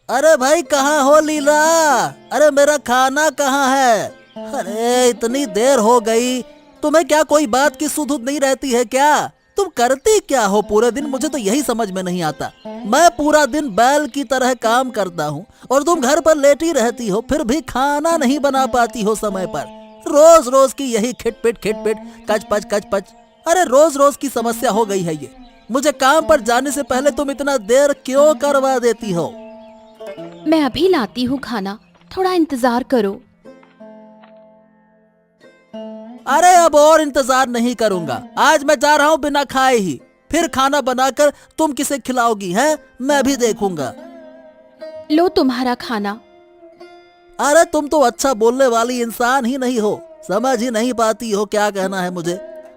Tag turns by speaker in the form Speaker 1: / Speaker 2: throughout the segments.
Speaker 1: अरे भाई कहाँ हो लीला? अरे मेरा खाना कहाँ है? अरे इतनी देर हो गई, तुम्हें क्या कोई बात की सुध नहीं रहती है क्या? तुम करती क्या हो पूरे दिन? मुझे तो यही समझ में नहीं आता। मैं पूरा दिन बैल की तरह काम करता हूँ और तुम घर पर लेटी रहती हो, फिर भी खाना नहीं बना पाती हो समय पर। रोज रोज की यही खिटपिट खिटपिट, कचपच कचपच। अरे रोज रोज की समस्या हो गई है ये। मुझे काम पर जाने से पहले तुम इतना देर क्यों करवा देती हो?
Speaker 2: मैं अभी लाती हूँ खाना, थोड़ा इंतजार करो।
Speaker 1: अरे अब और इंतजार नहीं करूंगा, आज मैं जा रहा हूँ बिना खाए ही। फिर खाना बनाकर तुम किसे खिलाओगी है, मैं भी देखूंगा।
Speaker 2: लो तुम्हारा खाना।
Speaker 1: अरे तुम तो अच्छा बोलने वाली इंसान ही नहीं हो, समझ ही नहीं पाती हो क्या कहना है मुझे।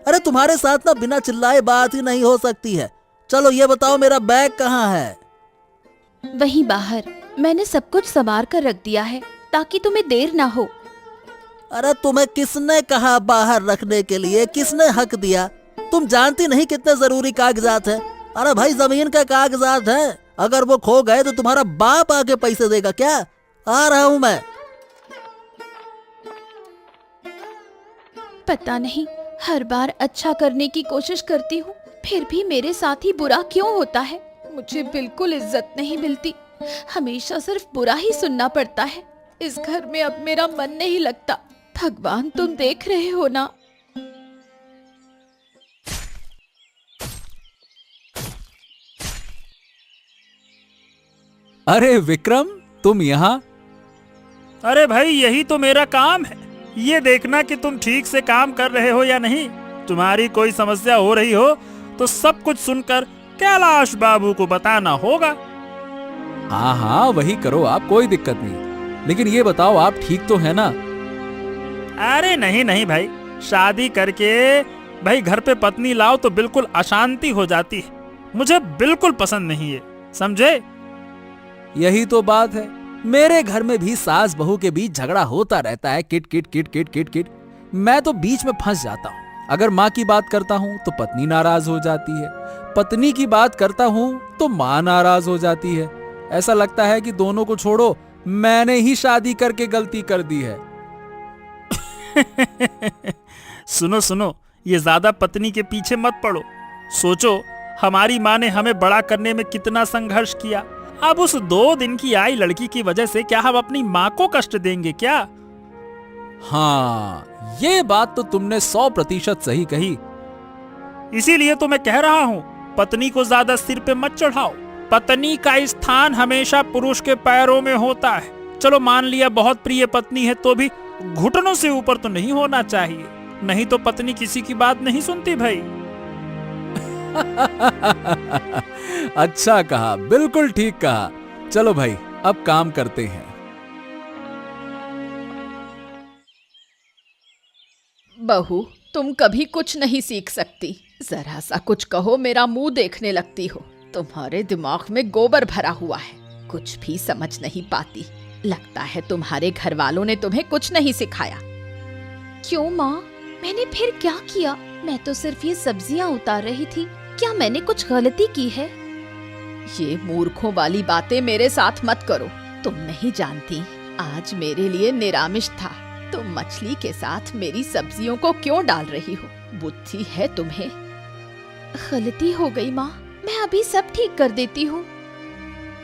Speaker 1: अरे तुम्हारे साथ ना बिना चिल्लाए बात ही नहीं हो सकती है। चलो ये बताओ मेरा बैग कहाँ है?
Speaker 2: वहीं बाहर, मैंने सब कुछ संवार कर रख दिया है ताकि तुम्हें देर ना हो।
Speaker 1: अरे तुम्हें किसने कहा बाहर रखने के लिए? किसने हक दिया? तुम जानती नहीं कितने जरूरी कागजात है। अरे भाई जमीन का कागजात है, अगर वो खो गए तो तुम्हारा बाप आके पैसे देगा क्या? आ रहा हूं मैं।
Speaker 2: पता नहीं, हर बार अच्छा करने की कोशिश करती हूँ, फिर भी मेरे साथ ही बुरा क्यों होता है। मुझे बिल्कुल इज्जत नहीं मिलती, हमेशा सिर्फ बुरा ही सुनना पड़ता है। इस घर में अब मेरा मन नहीं लगता। भगवान तुम देख रहे हो ना।
Speaker 3: अरे विक्रम, तुम यहाँ?
Speaker 4: अरे भाई यही तो मेरा काम है, ये देखना कि तुम ठीक से काम कर रहे हो या नहीं। तुम्हारी कोई समस्या हो रही हो तो सब कुछ सुनकर कैलाश बाबू को बताना होगा।
Speaker 3: हाँ हाँ वही करो आप, कोई दिक्कत नहीं। लेकिन ये बताओ आप ठीक तो है ना?
Speaker 4: अरे नहीं नहीं भाई, शादी करके भाई घर पे पत्नी लाओ तो बिल्कुल अशांति हो जाती है। मुझे बिल्कुल पसंद नहीं है, समझे?
Speaker 3: यही तो बात है, मेरे घर में भी सास बहू के बीच झगड़ा होता रहता है, kit kit kit kit kit kit. मैं तो बीच में फंस जाता हूँ। अगर माँ की बात करता हूँ तो पत्नी नाराज हो जाती है, पत्नी की बात करता हूँ तो माँ नाराज हो जाती है। ऐसा लगता है कि दोनों को छोड़ो, मैंने ही शादी करके गलती कर दी है।
Speaker 4: सुनो सुनो, ये ज्यादा पत्नी के पीछे मत पड़ो। सोचो हमारी माँ ने हमें बड़ा करने में कितना संघर्ष किया। अब उस 2 दिन की आई लड़की की वजह से क्या हम अपनी माँ को कष्ट देंगे क्या?
Speaker 3: हाँ, ये बात तो तुमने 100% सही कही।
Speaker 4: इसीलिए तो मैं कह रहा हूँ, पत्नी को ज्यादा सिर पे मत चढ़ाओ। पत्नी का स्थान हमेशा पुरुष के पैरों में होता है। चलो मान लिया बहुत प्रिय पत्नी है तो भी घुटनों से ऊपर तो नहीं होना चाहिए, नहीं तो पत्नी किसी की बात नहीं सुनती भाई।
Speaker 3: अच्छा कहा, बिल्कुल ठीक कहा। चलो भाई अब काम करते हैं।
Speaker 5: बहू, तुम कभी कुछ नहीं सीख सकती। जरा सा कुछ कहो मेरा मुंह देखने लगती हो। तुम्हारे दिमाग में गोबर भरा हुआ है, कुछ भी समझ नहीं पाती। लगता है तुम्हारे घर वालों ने तुम्हें कुछ नहीं सिखाया।
Speaker 2: क्यों माँ, मैंने फिर क्या किया? मैं तो सिर्फ ये सब्जियाँ उतार रही थी, क्या मैंने कुछ गलती की है?
Speaker 5: ये मूर्खों वाली बातें मेरे साथ मत करो। तुम नहीं जानती, आज मेरे लिए निरामिष था। तुम मछली के साथ मेरी सब्जियों को क्यों डाल रही हो? बुद्धि है तुम्हें?
Speaker 2: गलती हो गई माँ, मैं अभी सब ठीक कर देती हूँ।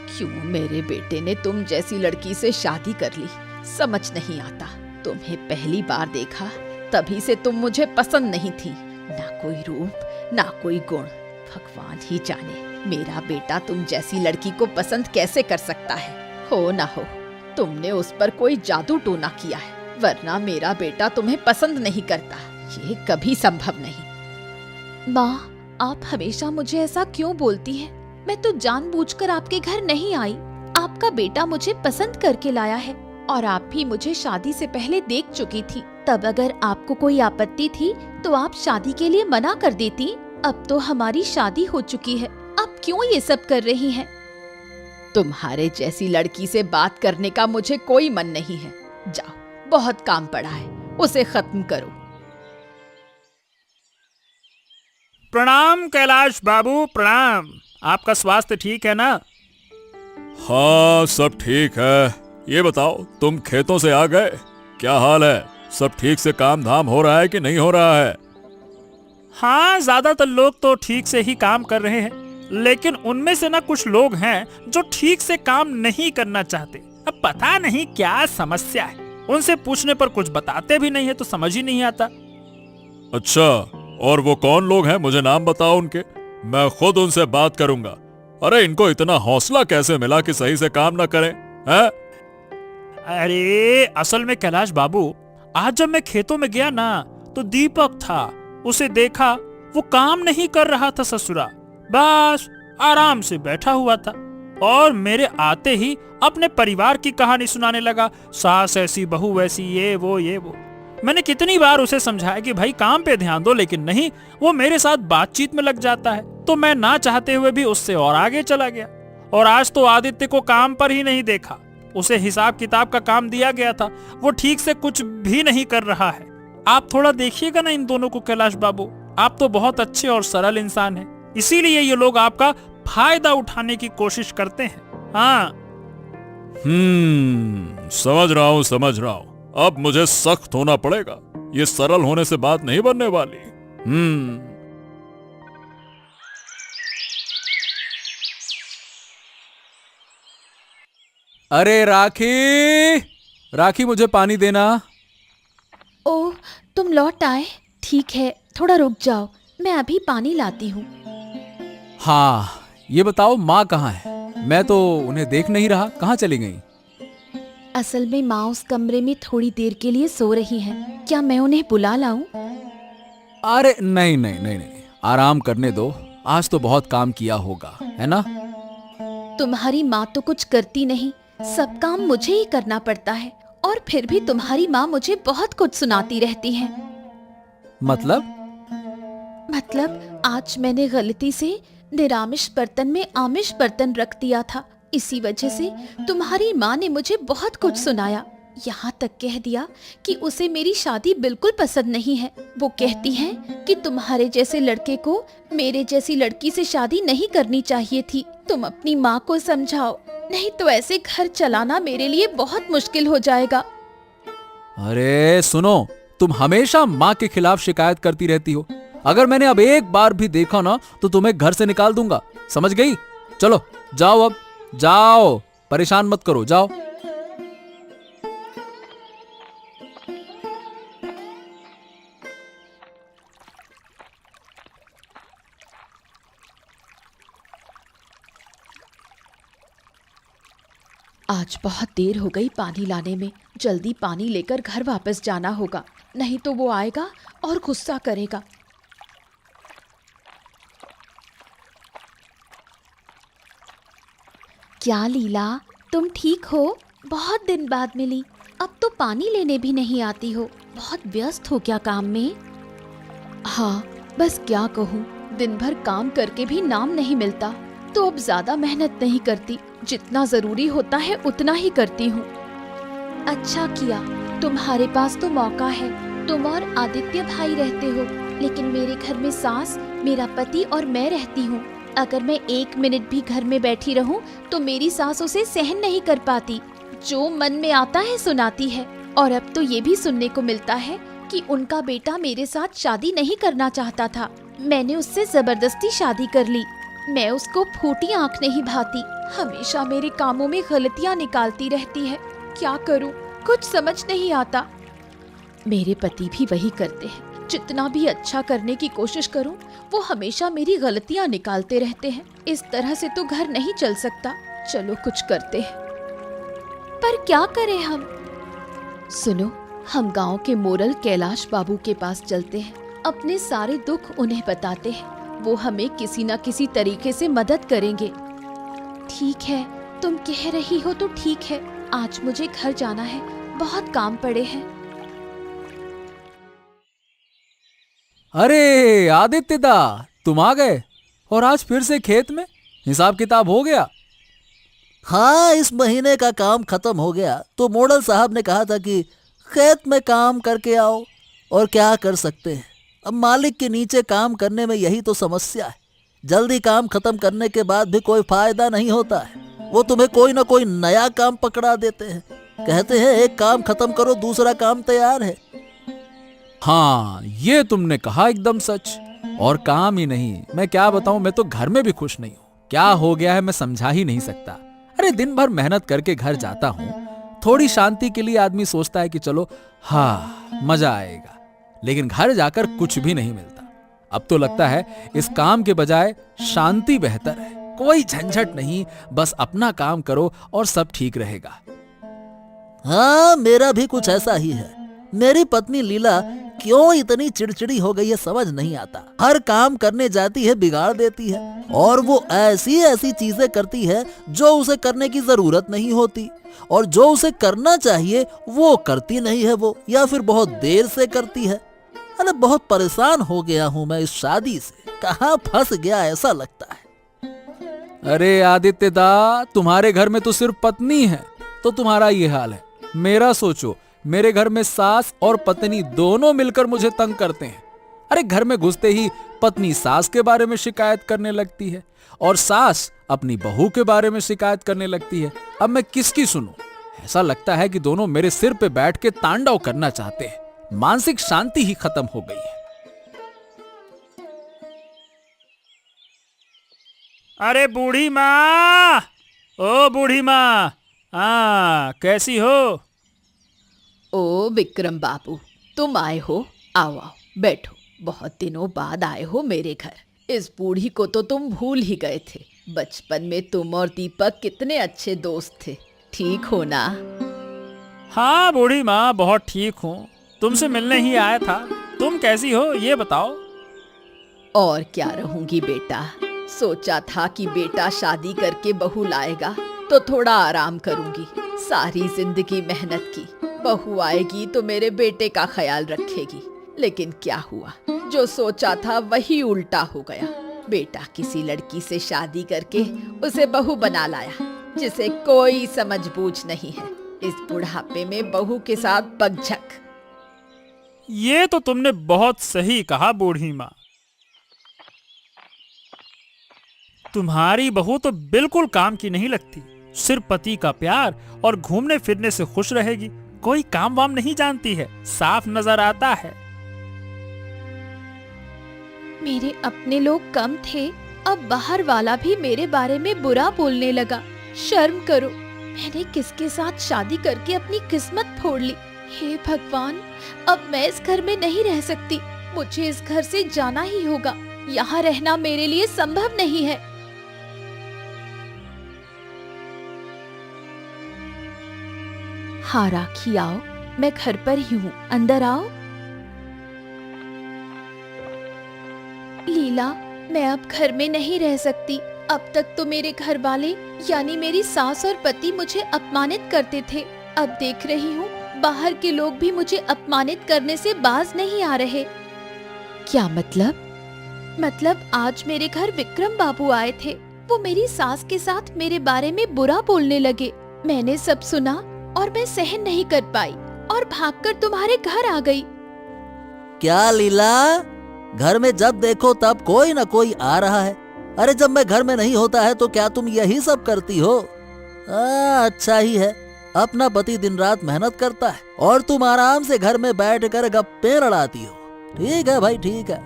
Speaker 5: क्यों मेरे बेटे ने तुम जैसी लड़की से शादी कर ली, समझ नहीं आता। तुम्हें पहली बार देखा तभी से तुम मुझे पसंद नहीं थी। ना कोई रूप, ना कोई गुण। भगवान ही जाने मेरा बेटा तुम जैसी लड़की को पसंद कैसे कर सकता है। हो ना हो, तुमने उस पर कोई जादू टोना किया है, वरना मेरा बेटा तुम्हें पसंद नहीं करता। ये कभी संभव नहीं।
Speaker 2: माँ, आप हमेशा मुझे ऐसा क्यों बोलती हैं? मैं तो जानबूझकर आपके घर नहीं आई। आपका बेटा मुझे पसंद करके लाया है और आप भी मुझे शादी से पहले देख चुकी थी। तब अगर आपको कोई आपत्ति थी तो आप शादी के लिए मना कर देती। अब तो हमारी शादी हो चुकी है, आप क्यों ये सब कर रही हैं?
Speaker 5: तुम्हारे जैसी लड़की से बात करने का मुझे कोई मन नहीं है। जाओ, बहुत काम पड़ा है, उसे खत्म करो।
Speaker 4: प्रणाम कैलाश बाबू, प्रणाम। आपका स्वास्थ्य ठीक है ना?
Speaker 6: हाँ, सब ठीक है। ये बताओ, तुम खेतों से आ गए? क्या हाल है? सब ठीक से काम धाम हो रहा है कि नहीं हो रहा है?
Speaker 4: हाँ, ज्यादातर लोग तो ठीक से ही काम कर रहे हैं, लेकिन उनमें से ना कुछ लोग हैं जो ठीक से काम नहीं करना चाहते। अब पता नहीं क्या समस्या है। उनसे पूछने पर कुछ बताते भी नहीं है, तो समझ ही नहीं आता।
Speaker 6: अच्छा, और वो कौन लोग हैं? मुझे नाम बताओ उनके, मैं खुद उनसे बात करूंगा। अरे, इनको इतना हौसला कैसे मिला कि सही से काम ना करें, हैं?
Speaker 4: अरे असल में कैलाश बाबू, आज जब मैं खेतों में गया ना, तो दीपक था। उसे देखा, वो काम नहीं कर रहा था ससुरा, बस आराम से बैठा हुआ था और मेरे आते ही अपने परिवार की कहानी सुनाने लगा। सास ऐसी, बहू वैसी, ये वो। मैंने कितनी बार उसे समझाया कि भाई काम पे ध्यान दो, लेकिन नहीं, वो मेरे साथ बातचीत में लग जाता है। तो मैं ना चाहते हुए भी उससे और आगे चला गया, और आज तो आदित्य को काम पर ही नहीं देखा। उसे हिसाब किताब का काम दिया गया था, वो ठीक से कुछ भी नहीं कर रहा है। आप थोड़ा देखिएगा ना इन दोनों को कैलाश बाबू। आप तो बहुत अच्छे और सरल इंसान हैं, इसीलिए ये लोग आपका फायदा उठाने की कोशिश करते हैं। हाँ,
Speaker 6: समझ रहा हूँ। अब मुझे सख्त होना पड़ेगा, ये सरल होने से बात नहीं बनने वाली।
Speaker 3: अरे राखी, मुझे पानी देना।
Speaker 2: ओह, तुम लौट आए। ठीक है, थोड़ा रुक जाओ, मैं अभी पानी लाती हूँ।
Speaker 3: हाँ, ये बताओ माँ कहाँ है? मैं तो उन्हें देख नहीं रहा, कहाँ चली गई?
Speaker 2: असल में माँ उस कमरे में थोड़ी देर के लिए सो रही हैं। क्या मैं उन्हें बुला लाऊं?
Speaker 3: अरे नहीं, आराम करने दो। आज तो बहुत काम किया होगा, है ना?
Speaker 2: तुम्हारी माँ तो कुछ करती नहीं, सब काम मुझे ही करना पड़ता है, और फिर भी तुम्हारी माँ मुझे बहुत कुछ सुनाती रहती है।
Speaker 3: मतलब
Speaker 2: आज मैंने गलती से निरामिष बर्तन में आमिष बर्तन रख दिया था। इसी वजह से तुम्हारी माँ ने मुझे बहुत कुछ सुनाया, यहाँ तक कह दिया कि उसे मेरी शादी बिल्कुल पसंद नहीं है। वो कहती है कि तुम्हारे जैसे लड़के को मेरे जैसी लड़की से शादी नहीं करनी चाहिए थी। तुम अपनी माँ को समझाओ, नहीं तो ऐसे घर चलाना मेरे लिए बहुत मुश्किल हो जाएगा।
Speaker 3: अरे सुनो, तुम हमेशा माँ के खिलाफ शिकायत करती रहती हो। अगर मैंने अब एक बार भी देखा ना, तो तुम्हें घर से निकाल दूंगा, समझ गई? चलो जाओ, अब जाओ, परेशान मत करो, जाओ।
Speaker 2: आज बहुत देर हो गई पानी लाने में। जल्दी पानी लेकर घर वापस जाना होगा, नहीं तो वो आएगा और गुस्सा करेगा। क्या लीला, तुम ठीक हो? बहुत दिन बाद मिली। अब तो पानी लेने भी नहीं आती हो, बहुत व्यस्त हो क्या काम में? हाँ, बस क्या कहूँ, दिन भर काम करके भी नाम नहीं मिलता, तो अब ज्यादा मेहनत नहीं करती, जितना जरूरी होता है उतना ही करती हूँ। अच्छा किया, तुम्हारे पास तो मौका है। तुम और आदित्य भाई रहते हो, लेकिन मेरे घर में सास, मेरा पति और मैं रहती हूँ। अगर मैं 1 मिनट भी घर में बैठी रहूं, तो मेरी सास उसे सहन नहीं कर पाती। जो मन में आता है सुनाती है, और अब तो ये भी सुनने को मिलता है कि उनका बेटा मेरे साथ शादी नहीं करना चाहता था। मैंने उससे जबरदस्ती शादी कर ली। मैं उसको फूटी आंख नहीं भाती, हमेशा मेरे कामों में गलतियां निकालती रहती है। क्या करूं, कुछ समझ नहीं आता। मेरे पति भी वही करते हैं, जितना भी अच्छा करने की कोशिश करूं, वो हमेशा मेरी गलतियां निकालते रहते हैं। इस तरह से तो घर नहीं चल सकता। चलो कुछ करते हैं, पर क्या करें हम? सुनो, हम गांव के मोरल कैलाश बाबू के पास चलते हैं, अपने सारे दुख उन्हें बताते हैं, वो हमें किसी न किसी तरीके से मदद करेंगे। ठीक है, तुम कह रही हो तो ठीक है। आज मुझे घर जाना है, बहुत काम पड़े हैं।
Speaker 3: अरे आदित्य दा, तुम आ गए, और आज फिर से खेत में? हिसाब किताब हो गया?
Speaker 1: हाँ, इस महीने का काम खत्म हो गया, तो मोड़ल साहब ने कहा था कि खेत में काम करके आओ, और क्या कर सकते हैं। अब मालिक के नीचे काम करने में यही तो समस्या है, जल्दी काम खत्म करने के बाद भी कोई फायदा नहीं होता है। वो तुम्हें कोई ना कोई नया काम पकड़ा देते हैं। कहते हैं एक काम खत्म करो दूसरा काम तैयार है।
Speaker 3: हाँ, ये तुमने कहा एकदम सच। और काम ही नहीं, मैं क्या बताऊं, मैं तो घर में भी खुश नहीं हूं। क्या हो गया है मैं समझा ही नहीं सकता। अरे दिन भर मेहनत करके घर जाता हूं, थोड़ी शांति के लिए आदमी सोचता है कि चलो हाँ मजा आएगा, लेकिन घर जाकर कुछ भी नहीं मिलता। अब तो लगता है इस काम के बजाय शांति बेहतर है। कोई झंझट नहीं, बस अपना काम करो और सब ठीक रहेगा।
Speaker 1: हाँ, मेरा भी कुछ ऐसा ही है। मेरी पत्नी लीला क्यों इतनी चिड़चिड़ी हो गई है समझ नहीं आता। हर काम करने जाती है बिगाड़ देती है, और वो ऐसी ऐसी चीजें करती है जो उसे करने की जरूरत नहीं होती, और जो उसे करना चाहिए वो करती नहीं है वो, या फिर बहुत देर से करती है। अरे बहुत परेशान हो गया हूँ मैं इस शादी से, कहाँ फंस गया ऐसा लगता है।
Speaker 3: अरे आदित्य दा, तुम्हारे घर में तो सिर्फ पत्नी है तो तुम्हारा ये हाल है। मेरा सोचो, मेरे घर में सास और पत्नी दोनों मिलकर मुझे तंग करते हैं। अरे घर में घुसते ही पत्नी सास के बारे में शिकायत करने लगती है और सास अपनी बहू के बारे में शिकायत करने लगती है। अब मैं किसकी सुनूं? ऐसा लगता है कि दोनों मेरे सिर पे बैठ के तांडव करना चाहते हैं। मानसिक शांति ही खत्म हो गई है।
Speaker 4: अरे बूढ़ी माँ, ओ बूढ़ी माँ, हाँ कैसी हो?
Speaker 5: ओ विक्रम बाबू, तुम आए हो? आओ आओ बैठो। बहुत दिनों बाद आए हो मेरे घर। इस बूढ़ी को तो तुम भूल ही गए थे। बचपन में तुम और दीपक कितने अच्छे दोस्त थे। ठीक हो ना?
Speaker 4: हाँ बूढ़ी माँ, बहुत ठीक हूँ। तुमसे मिलने ही आया था। तुम कैसी हो ये बताओ।
Speaker 5: और क्या रहूंगी बेटा। सोचा था कि बेटा शादी करके बहू लाएगा तो थोड़ा आराम करूंगी। सारी जिंदगी मेहनत की, बहू आएगी तो मेरे बेटे का ख्याल रखेगी। लेकिन क्या हुआ, जो सोचा था वही उल्टा हो गया। बेटा किसी लड़की से शादी करके उसे बहू बना लाया, जिसे कोई समझ बूझ नहीं है। इस बुढ़ापे में बहू के साथ बकझक।
Speaker 4: ये तो तुमने बहुत सही कहा बूढ़ी माँ। तुम्हारी बहू तो बिल्कुल काम की नहीं लगती। सिर्फ पति का प्यार और घूमने फिरने से खुश रहेगी। कोई काम वाम नहीं जानती है, साफ नजर आता है।
Speaker 2: मेरे अपने लोग कम थे, अब बाहर वाला भी मेरे बारे में बुरा बोलने लगा। शर्म करो, मैंने किसके साथ शादी करके अपनी किस्मत फोड़ ली। हे भगवान, अब मैं इस घर में नहीं रह सकती। मुझे इस घर से जाना ही होगा। यहाँ रहना मेरे लिए संभव नहीं है। हाँ राखी, आओ, मैं घर पर ही हूँ, अंदर आओ। लीला, मैं अब घर में नहीं रह सकती। अब तक तो मेरे घर वाले यानी मेरी सास और पति मुझे अपमानित करते थे। अब देख रही हूँ बाहर के लोग भी मुझे अपमानित करने से बाज नहीं आ रहे। क्या मतलब? मतलब आज मेरे घर विक्रम बाबू आए थे। वो मेरी सास के साथ मेरे बारे में बुरा बोलने लगे। मैंने सब सुना और मैं सहन नहीं कर पाई और भागकर तुम्हारे घर आ गई।
Speaker 1: क्या लीला, घर में जब देखो तब कोई ना कोई आ रहा है। अरे जब मैं घर में नहीं होता है तो क्या तुम यही सब करती हो? अच्छा ही है, अपना पति दिन रात मेहनत करता है और तुम आराम से घर में बैठकर गप्पे लड़ाती हो। ठीक है भाई, ठीक है।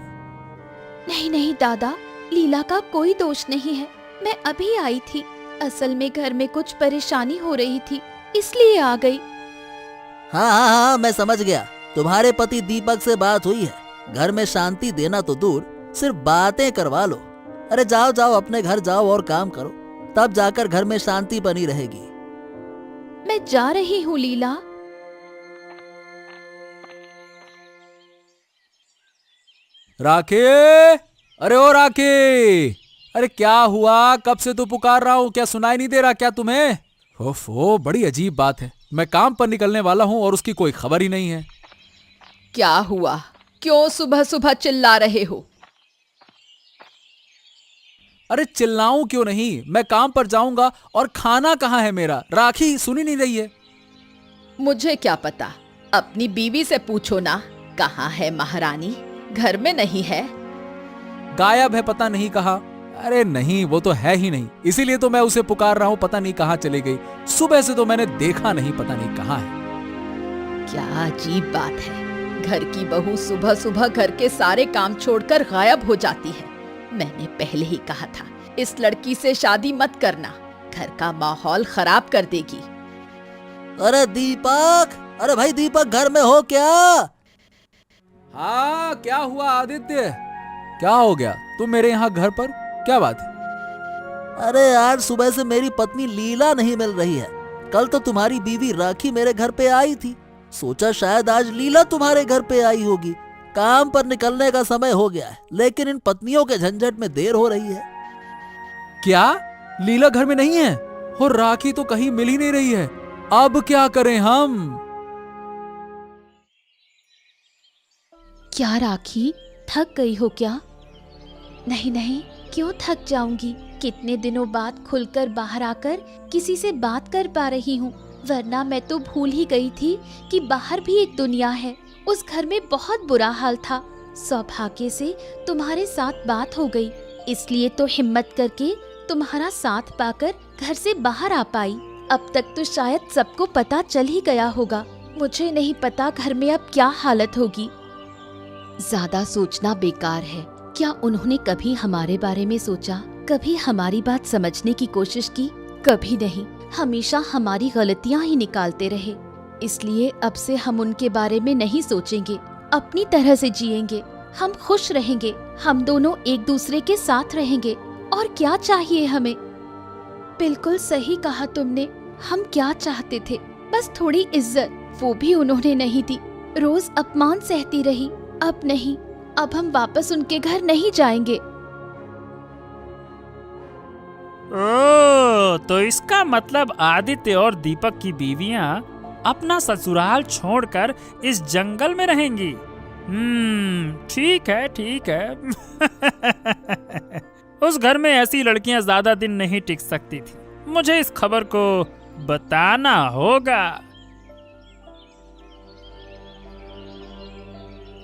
Speaker 2: नहीं नहीं दादा, लीला का कोई दोष नहीं है। मैं अभी आई थी। असल में घर में कुछ परेशानी हो रही थी, इसलिए आ गई।
Speaker 1: हाँ हाँ हाँ, मैं समझ गया। तुम्हारे पति दीपक से बात हुई है। घर में शांति देना तो दूर, सिर्फ बातें करवा लो। अरे जाओ जाओ, अपने घर जाओ और काम करो, तब जाकर घर में शांति बनी रहेगी।
Speaker 2: मैं जा रही हूँ लीला।
Speaker 3: राखे, अरे ओ राखे, अरे क्या हुआ? कब से तो पुकार रहा हूँ, क्या सुनाई नहीं दे रहा क्या तुम्हें? ओफो, बड़ी अजीब बात है। मैं काम पर निकलने वाला हूँ और उसकी कोई खबर ही नहीं है।
Speaker 5: क्या हुआ? क्यों सुबह सुबह चिल्ला रहे हो?
Speaker 3: अरे चिल्लाऊं क्यों नहीं, मैं काम पर जाऊंगा और खाना कहाँ है मेरा? राखी सुनी नहीं रही है।
Speaker 5: मुझे क्या पता, अपनी बीवी से पूछो ना। कहाँ है महारानी? घर में नहीं है?
Speaker 3: गायब है, पता नहीं कहाँ। अरे नहीं, वो तो है ही नहीं, इसीलिए तो मैं उसे पुकार रहा हूँ, पता नहीं कहाँ चली गई। सुबह से तो मैंने देखा नहीं, पता नहीं कहाँ है।
Speaker 5: क्या अजीब बात है, घर की बहू सुबह सुबह घर के सारे काम छोड़कर गायब हो जाती है। मैंने पहले ही कहा था इस लड़की से शादी मत करना, घर का माहौल खराब कर देगी।
Speaker 1: अरे दीपक, अरे भाई दीपक, घर में हो क्या?
Speaker 3: हाँ, क्या हुआ आदित्य? क्या हो गया तुम मेरे यहाँ घर पर? क्या बात है?
Speaker 1: अरे आज सुबह से मेरी पत्नी लीला नहीं मिल रही है। कल तो तुम्हारी बीवी राखी मेरे घर पे आई थी, सोचा शायद आज लीला तुम्हारे घर पे आई होगी। काम पर निकलने का समय हो गया है, लेकिन इन पत्नियों के झंझट में देर हो रही है।
Speaker 3: क्या लीला घर में नहीं है? और राखी तो कहीं मिल ही नहीं रही है, अब क्या करें हम?
Speaker 2: क्या राखी, थक गई हो क्या? नहीं नहीं, क्यों थक जाऊंगी। कितने दिनों बाद खुलकर बाहर आकर किसी से बात कर पा रही हूँ, वरना मैं तो भूल ही गई थी कि बाहर भी एक दुनिया है। उस घर में बहुत बुरा हाल था। सौभाग्य से तुम्हारे साथ बात हो गई, इसलिए तो हिम्मत करके तुम्हारा साथ पाकर घर से बाहर आ पाई। अब तक तो शायद सबको पता चल ही गया होगा। मुझे नहीं पता घर में अब क्या हालत होगी। ज्यादा सोचना बेकार है। क्या उन्होंने कभी हमारे बारे में सोचा? कभी हमारी बात समझने की कोशिश की? कभी नहीं। हमेशा हमारी गलतियां ही निकालते रहे। इसलिए अब से हम उनके बारे में नहीं सोचेंगे, अपनी तरह से जिएंगे। हम खुश रहेंगे, हम दोनों एक दूसरे के साथ रहेंगे। और क्या चाहिए हमें? बिल्कुल सही कहा तुमने। हम क्या चाहते थे? बस थोड़ी इज्जत, वो भी उन्होंने नहीं दी। रोज अपमान सहती रही। अब नहीं, अब हम वापस उनके घर नहीं जाएंगे।
Speaker 4: ओह, तो इसका मतलब आदित्य और दीपक की बीवियां अपना ससुराल छोड़कर इस जंगल में रहेंगी। ठीक है, ठीक है। उस घर में ऐसी लड़कियां ज्यादा दिन नहीं टिक सकती थी। मुझे इस खबर को बताना होगा।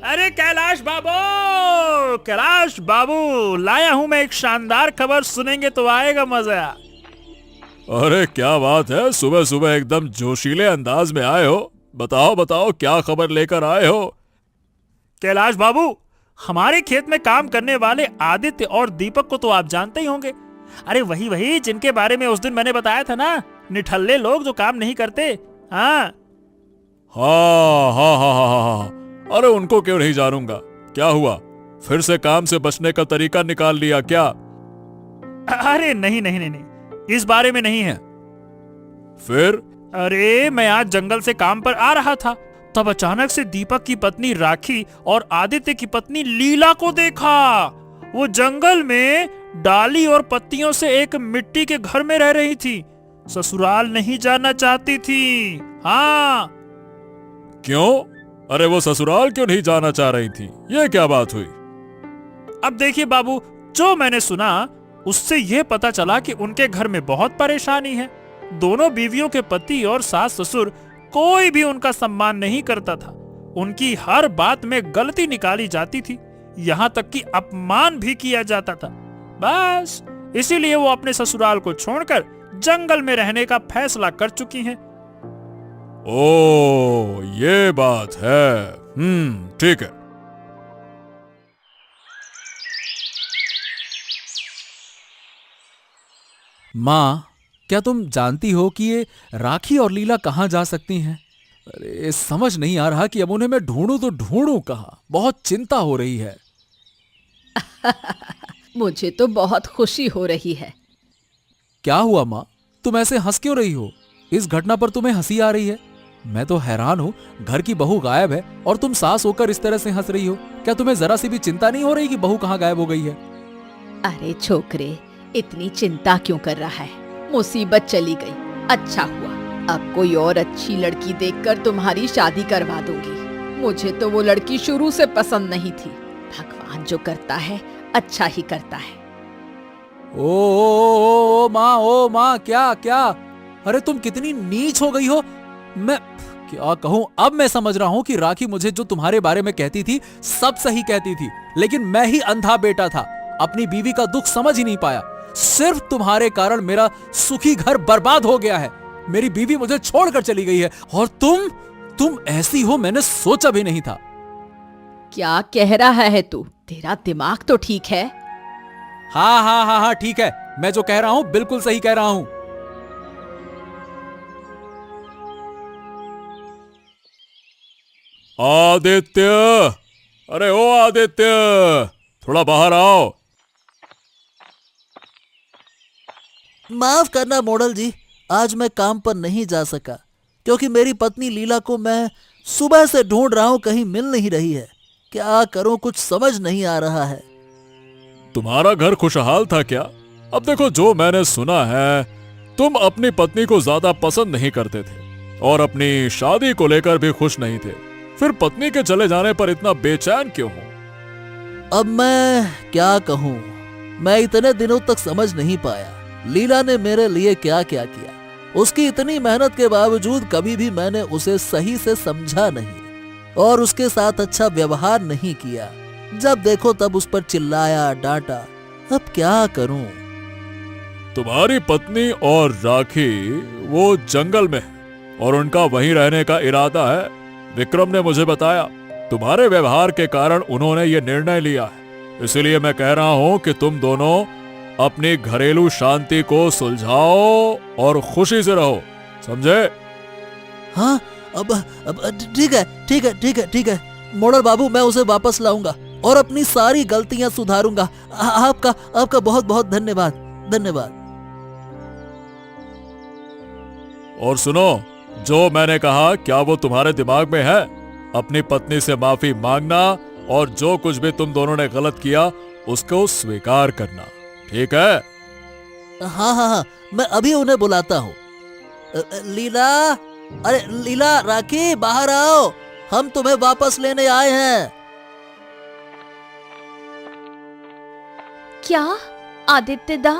Speaker 4: अरे कैलाश बाबू, कैलाश बाबू, लाया हूं मैं एक शानदार खबर, सुनेंगे तो आएगा मजा।
Speaker 6: अरे क्या बात है, सुबह सुबह एकदम जोशीले अंदाज में आए हो। बताओ बताओ, क्या खबर लेकर आए हो?
Speaker 4: कैलाश बाबू, हमारे खेत में काम करने वाले आदित्य और दीपक को तो आप जानते ही होंगे। अरे वही वही जिनके बारे में उस दिन मैंने बताया था ना, निठल्ले लोग जो काम नहीं करते। हाँ
Speaker 6: हाँ हाँ हाँ हाँ हाँ, अरे उनको क्यों नहीं जानूंगा। क्या हुआ, फिर से काम से बचने का तरीका निकाल लिया क्या?
Speaker 4: अरे नहीं नहीं नहीं नहीं, इस बारे में नहीं है।
Speaker 6: फिर?
Speaker 4: अरे मैं आज जंगल से काम पर आ रहा था, तब अचानक से दीपक की पत्नी राखी और आदित्य की पत्नी लीला को देखा। वो जंगल में डाली और पत्तियों से एक मिट्टी के घर में रह रही थी। ससुराल नहीं जाना चाहती थी। हाँ।
Speaker 6: क्यों? अरे वो ससुराल क्यों नहीं जाना चाह रही थी? ये क्या बात हुई?
Speaker 4: अब देखिए बाबू, जो मैंने सुना उससे यह पता चला कि उनके घर में बहुत परेशानी है। दोनों बीवियों के पति और सास ससुर कोई भी उनका सम्मान नहीं करता था। उनकी हर बात में गलती निकाली जाती थी, यहाँ तक कि अपमान भी किया जाता था। बस इसीलिए वो अपने ससुराल को छोड़कर जंगल में रहने का फैसला कर चुकी हैं।
Speaker 6: ओ, ये बात है। ठीक है।
Speaker 3: माँ, क्या तुम जानती हो कि ये राखी और लीला कहाँ जा सकती हैं? अरे समझ नहीं आ रहा कि अब उन्हें मैं ढूंढूं तो ढूंढूं कहाँ। बहुत चिंता हो रही है।
Speaker 5: मुझे तो बहुत खुशी हो रही है।
Speaker 3: क्या हुआ माँ, तुम ऐसे हंस क्यों रही हो? इस घटना पर तुम्हें हंसी आ रही है? मैं तो हैरान हूँ, घर की बहू गायब है और तुम सास होकर इस तरह से हंस रही हो। क्या तुम्हें जरा सी भी चिंता नहीं हो रही कि बहू कहाँ गायब हो गई है?
Speaker 5: अरे छोकरे, इतनी चिंता क्यों कर रहा है? मुसीबत चली गई, अच्छा हुआ। अब कोई और अच्छी लड़की देखकर तुम्हारी शादी करवा दूंगी। मुझे तो वो लड़की शुरू से पसंद नहीं थी। भगवान जो करता है अच्छा ही करता है।
Speaker 3: ओ माँ, क्या क्या? अरे तुम कितनी नीच हो गई हो। मैं क्या कहूँ, अब मैं समझ रहा हूँ कि राखी मुझे जो तुम्हारे बारे में कहती थी सब सही कहती थी, लेकिन मैं ही अंधा बेटा था। अपनी बीवी का दुख समझ ही नहीं पाया। सिर्फ तुम्हारे कारण मेरा सुखी घर बर्बाद हो गया है। मेरी बीवी मुझे छोड़कर चली गई है और तुम ऐसी हो मैंने सोचा भी नहीं था।
Speaker 5: क्या कह रहा है तू? तेरा दिमाग तो ठीक है?
Speaker 3: हाँ हाँ हाँ हाँ ठीक है, मैं जो कह रहा हूं बिल्कुल सही कह रहा हूं।
Speaker 6: आदित्य, अरे ओ आदित्य, थोड़ा बाहर आओ।
Speaker 1: माफ करना मॉडल जी, आज मैं काम पर नहीं जा सका क्योंकि मेरी पत्नी लीला को मैं सुबह से ढूंढ रहा हूं, कहीं मिल नहीं रही है। क्या करूं, कुछ समझ नहीं आ रहा है।
Speaker 6: तुम्हारा घर खुशहाल था क्या? अब देखो, जो मैंने सुना है तुम अपनी पत्नी को ज्यादा पसंद नहीं करते थे और अपनी शादी को लेकर भी खुश नहीं थे। फिर पत्नी के चले जाने पर इतना बेचैन क्यों हो?
Speaker 1: अब मैं क्या कहूं, मैं इतने दिनों तक समझ नहीं पाया लीला ने मेरे लिए क्या क्या किया। उसकी इतनी मेहनत के बावजूद कभी भी मैंने उसे सही से समझा नहीं और उसके साथ अच्छा व्यवहार नहीं किया। जब देखो तब उस पर चिल्लाया, डांटा। अब क्या करूं?
Speaker 6: तुम्हारी पत्नी और राखी वो जंगल में है और उनका वहीं रहने का इरादा है। विक्रम ने मुझे बताया तुम्हारे व्यवहार के कारण उन्होंने ये निर्णय लिया है। इसलिए मैं कह रहा हूं कि तुम दोनों अपनी घरेलू शांति को सुलझाओ और खुशी से रहो, समझे?
Speaker 1: हाँ, अब ठीक है ठीक है ठीक है ठीक है मॉडल बाबू, मैं उसे वापस लाऊंगा और अपनी सारी गलतियां सुधारूंगा। आपका बहुत बहुत धन्यवाद धन्यवाद।
Speaker 6: और सुनो, जो मैंने कहा क्या वो तुम्हारे दिमाग में है? अपनी पत्नी से माफी मांगना और जो कुछ भी तुम दोनों ने गलत किया उसको स्वीकार करना, ठीक है?
Speaker 1: हाँ हाँ हाँ, मैं अभी उन्हें बुलाता हूँ। लीला, अरे लीला, राखी, बाहर आओ, हम तुम्हें वापस लेने आए हैं।
Speaker 2: क्या आदित्य दा,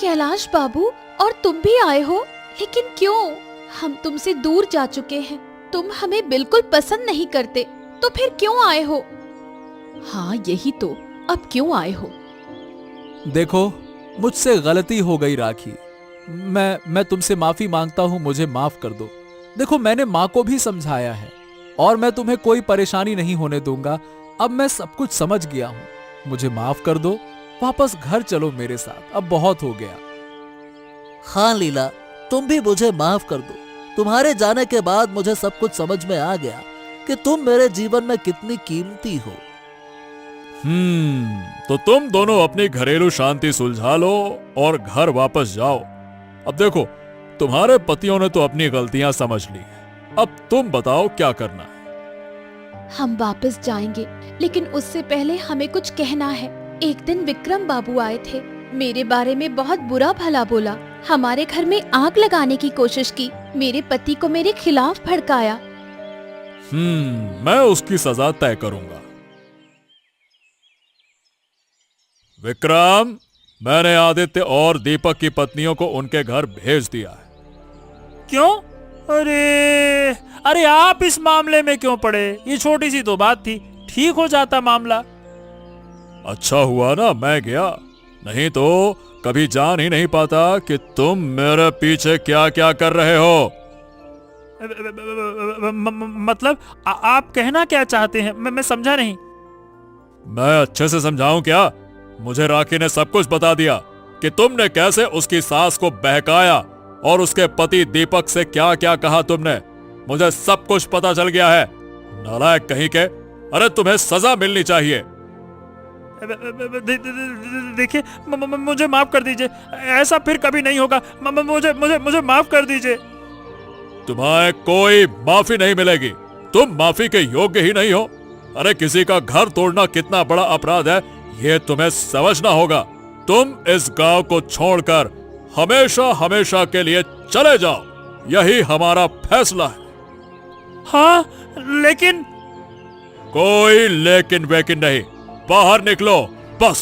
Speaker 2: कैलाश बाबू और तुम भी आए हो? लेकिन क्यों? हम तुमसे दूर जा चुके हैं, तुम हमें बिल्कुल पसंद नहीं करते, तो फिर क्यों आए हो?
Speaker 5: हाँ यही तो, अब क्यों आए हो?
Speaker 3: देखो, मुझसे गलती हो गई राखी, मैं तुमसे माफी मांगता हूं, मुझे माफ कर दो। देखो, मैंने माँ को भी समझाया है और मैं तुम्हें कोई परेशानी नहीं होने दूंगा। अब मैं सब कुछ समझ गया हूं, मुझे माफ कर दो। वापस घर चलो मेरे साथ, अब बहुत हो गया।
Speaker 1: हाँ लीला, तुम भी मुझे माफ कर दो। तुम्हारे जाने के बाद मुझे सब कुछ समझ में आ गया कि तुम मेरे जीवन में कितनी कीमती हो।
Speaker 6: तो तुम दोनों अपनी घरेलू शांति सुलझा लो और घर वापस जाओ। अब देखो, तुम्हारे पतियों ने तो अपनी गलतियां समझ ली है, अब तुम बताओ क्या करना है?
Speaker 2: हम वापस जाएंगे, लेकिन उससे पहले हमें कुछ कहना है। एक दिन विक्रम बाबू आए थे, मेरे बारे में बहुत बुरा भला बोला, हमारे घर में आग लगाने की कोशिश की, मेरे पति को मेरे खिलाफ भड़काया।
Speaker 6: मैं उसकी सजा तय करूंगा। विक्रम, मैंने आदित्य और दीपक की पत्नियों को उनके घर भेज दिया है।
Speaker 4: क्यों? अरे आप इस मामले में क्यों पड़े? ये छोटी सी तो बात थी, ठीक हो जाता मामला।
Speaker 6: अच्छा हुआ ना मैं गया, नहीं तो कभी जान ही नहीं पाता कि तुम मेरे पीछे क्या क्या कर रहे हो।
Speaker 4: मतलब आप कहना क्या चाहते हैं? मैं समझा नहीं।
Speaker 6: मैं अच्छे से समझाऊं क्या? मुझे राखी ने सब कुछ बता दिया कि तुमने कैसे उसकी सास को बहकाया और उसके पति दीपक से क्या क्या कहा तुमने। मुझे सब कुछ पता चल गया है, नालायक कहीं के। अरे तुम्हें सजा मिलनी चाहिए।
Speaker 4: देखिए, मुझे माफ कर दीजिए, ऐसा फिर कभी नहीं होगा। मुझे माफ कर दीजिए।
Speaker 6: तुम्हें कोई माफी नहीं मिलेगी, तुम माफी के योग्य ही नहीं हो। अरे किसी का घर तोड़ना कितना बड़ा अपराध है, ये तुम्हें समझना होगा। तुम इस गांव को छोड़कर हमेशा हमेशा के लिए चले जाओ, यही हमारा फैसला है।
Speaker 4: हाँ, लेकिन
Speaker 6: कोई लेकिन वेकिन नहीं, बाहर निकलो बस।